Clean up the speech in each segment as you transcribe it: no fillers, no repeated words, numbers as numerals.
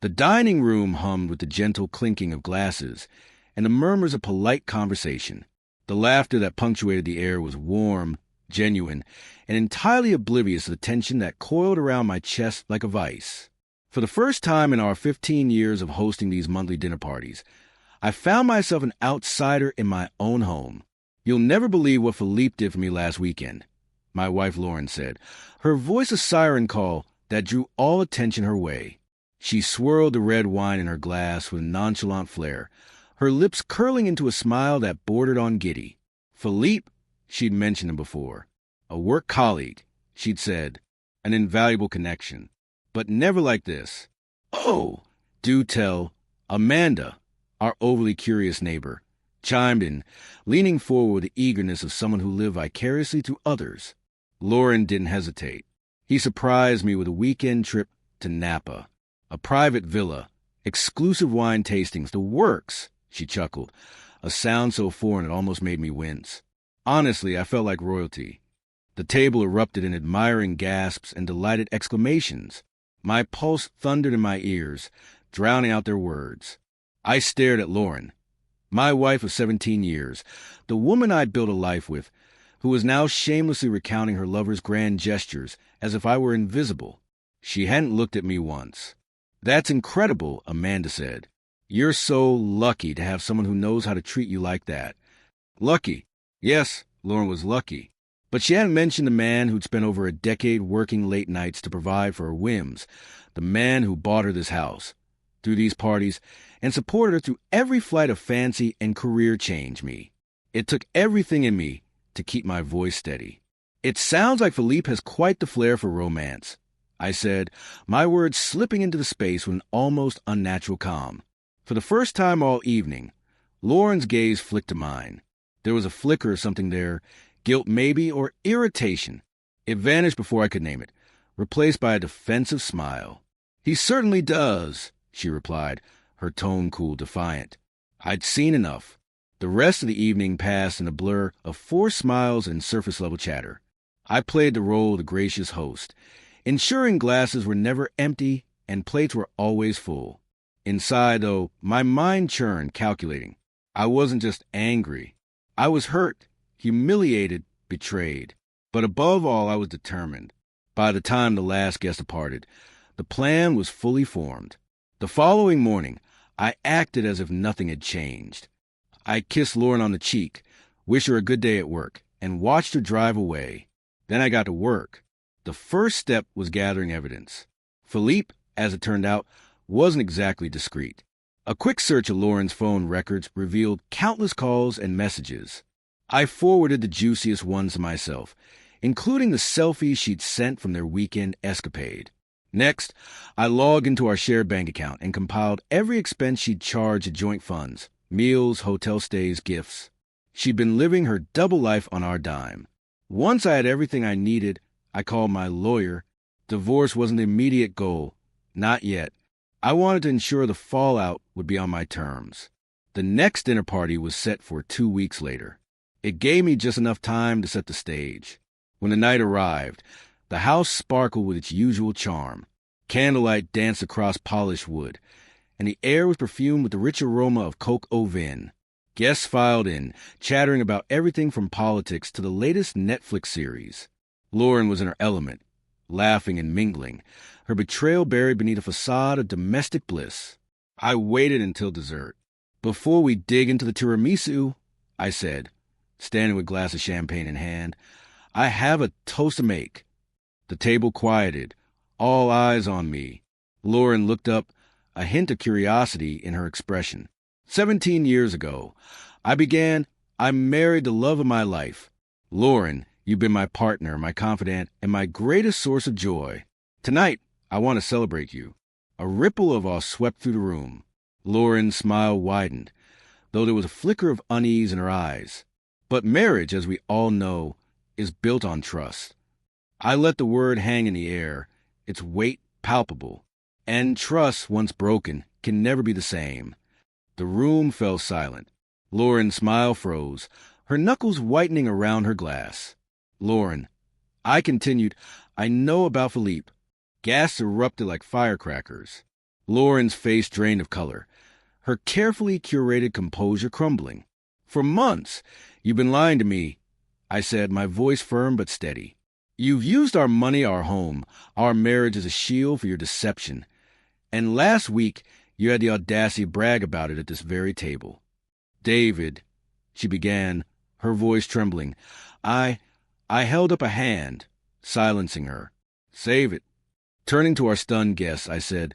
The dining room hummed with the gentle clinking of glasses and the murmurs of polite conversation. The laughter that punctuated the air was warm, genuine, and entirely oblivious of the tension that coiled around my chest like a vice. For the first time in our 15 years of hosting these monthly dinner parties, I found myself an outsider in my own home. "You'll never believe what Philippe did for me last weekend," my wife Lauren said, her voice a siren call that drew all attention her way. She swirled the red wine in her glass with a nonchalant flair, her lips curling into a smile that bordered on giddy. Philippe, she'd mentioned him before. A work colleague, she'd said. An invaluable connection. But never like this. "Oh, do tell." Amanda, our overly curious neighbor, chimed in, leaning forward with the eagerness of someone who lived vicariously through others. Lauren didn't hesitate. He surprised me with a weekend trip to Napa. A private villa, exclusive wine tastings, the works, she chuckled, a sound so foreign it almost made me wince. Honestly, I felt like royalty. The table erupted in admiring gasps and delighted exclamations. My pulse thundered in my ears, drowning out their words. I stared at Lauren, my wife of 17 years, the woman I'd built a life with, who was now shamelessly recounting her lover's grand gestures as if I were invisible. She hadn't looked at me once. "That's incredible," Amanda said. "You're so lucky to have someone who knows how to treat you like that." Lucky. Yes, Lauren was lucky. But she hadn't mentioned the man who'd spent over a decade working late nights to provide for her whims, the man who bought her this house, through these parties, and supported her through every flight of fancy and career change me. It took everything in me to keep my voice steady. "It sounds like Philippe has quite the flair for romance," I said, my words slipping into the space with an almost unnatural calm. For the first time all evening, Lauren's gaze flicked to mine. There was a flicker of something there, guilt maybe, or irritation. It vanished before I could name it, replaced by a defensive smile. "He certainly does," she replied, her tone cool, defiant. I'd seen enough. The rest of the evening passed in a blur of forced smiles and surface-level chatter. I played the role of the gracious host, ensuring glasses were never empty and plates were always full. Inside, though, my mind churned, calculating. I wasn't just angry. I was hurt, humiliated, betrayed. But above all, I was determined. By the time the last guest departed, the plan was fully formed. The following morning, I acted as if nothing had changed. I kissed Lauren on the cheek, wished her a good day at work, and watched her drive away. Then I got to work. The first step was gathering evidence. Philippe, as it turned out, wasn't exactly discreet. A quick search of Lauren's phone records revealed countless calls and messages. I forwarded the juiciest ones to myself, including the selfies she'd sent from their weekend escapade. Next, I logged into our shared bank account and compiled every expense she'd charged at joint funds, meals, hotel stays, gifts. She'd been living her double life on our dime. Once I had everything I needed, I called my lawyer. Divorce wasn't the immediate goal. Not yet. I wanted to ensure the fallout would be on my terms. The next dinner party was set for 2 weeks later. It gave me just enough time to set the stage. When the night arrived, the house sparkled with its usual charm. Candlelight danced across polished wood, and the air was perfumed with the rich aroma of coq au vin. Guests filed in, chattering about everything from politics to the latest Netflix series. Lauren was in her element, laughing and mingling, her betrayal buried beneath a facade of domestic bliss. I waited until dessert. "Before we dig into the tiramisu," I said, standing with a glass of champagne in hand, "I have a toast to make." The table quieted, all eyes on me. Lauren looked up, a hint of curiosity in her expression. 17 years ago, I married the love of my life. Lauren, you've been my partner, my confidant, and my greatest source of joy. Tonight, I want to celebrate you." A ripple of awe swept through the room. Lauren's smile widened, though there was a flicker of unease in her eyes. But marriage, as we all know, is built on trust. I let the word hang in the air, its weight palpable. And trust, once broken, can never be the same. The room fell silent. Lauren's smile froze, her knuckles whitening around her glass. "Lauren," I continued, "I know about Philippe." Gas erupted like firecrackers. Lauren's face drained of color, her carefully curated composure crumbling. "For months, you've been lying to me," I said, my voice firm but steady. "You've used our money, our home, our marriage as a shield for your deception. And last week, you had the audacity to brag about it at this very table." "David," she began, her voice trembling. I held up a hand, silencing her. "Save it." Turning to our stunned guests, I said,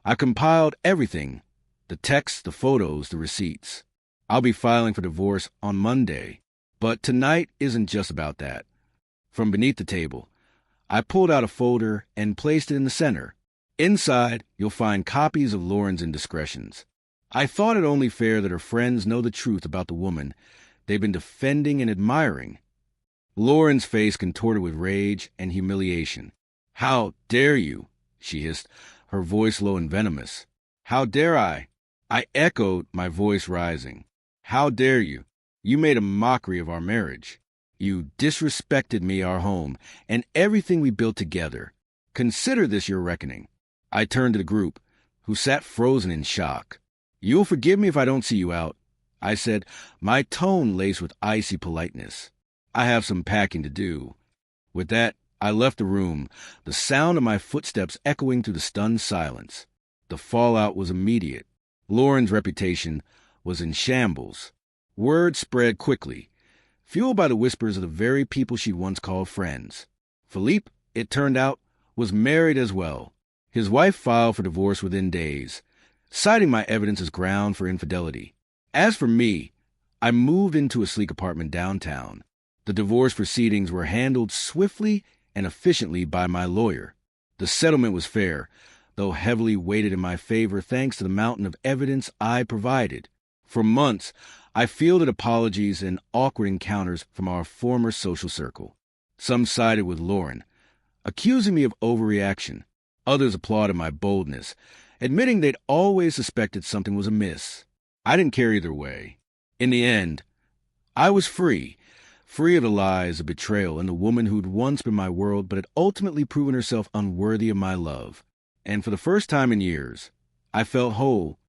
"I compiled everything, the texts, the photos, the receipts. I'll be filing for divorce on Monday. But tonight isn't just about that." From beneath the table, I pulled out a folder and placed it in the center. Inside, you'll find copies of Lauren's indiscretions. I thought it only fair that her friends know the truth about the woman they've been defending and admiring. Lauren's face contorted with rage and humiliation. "How dare you?" she hissed, her voice low and venomous. "How dare I?" I echoed, my voice rising. "How dare you? You made a mockery of our marriage. You disrespected me, our home, and everything we built together. Consider this your reckoning." I turned to the group, who sat frozen in shock. "You'll forgive me if I don't see you out," I said, my tone laced with icy politeness. "I have some packing to do." With that, I left the room, the sound of my footsteps echoing through the stunned silence. The fallout was immediate. Lauren's reputation was in shambles. Word spread quickly, fueled by the whispers of the very people she once called friends. Philippe, it turned out, was married as well. His wife filed for divorce within days, citing my evidence as ground for infidelity. As for me, I moved into a sleek apartment downtown. The divorce proceedings were handled swiftly and efficiently by my lawyer. The settlement was fair, though heavily weighted in my favor thanks to the mountain of evidence I provided. For months, I fielded apologies and awkward encounters from our former social circle. Some sided with Lauren, accusing me of overreaction. Others applauded my boldness, admitting they'd always suspected something was amiss. I didn't care either way. In the end, I was free of the lies, the betrayal, and the woman who'd once been my world but had ultimately proven herself unworthy of my love. And for the first time in years, I felt whole,